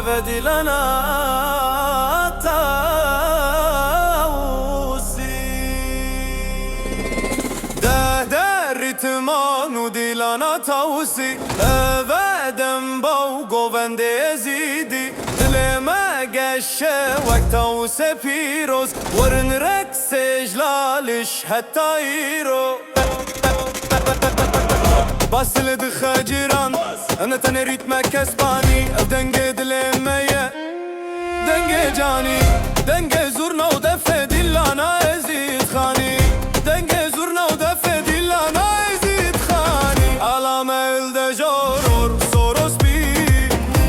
بدي لنا تاوسي ده الريتمان ودي لنا تاوسي أبداً بوقو بند يزيدي لما قشة وقت توسي بيروز ورن ركس جلالش حتى يرو بس لدخا جيران انا تنريت ما كسباني دنقي دلمية دنقي جاني دنقي زورنا ودفة دي اللي انا ازيد خاني دنقي زورنا ودفة دي اللي انا ازيد خاني على ميل ده جورور سوروس بي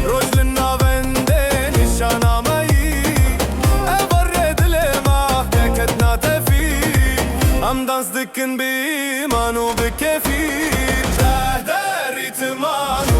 رجلنا بندين الشانا مي ابرد لما دكتنا تفي ام دانس دكن بي مانو بكيفي ده ريتمان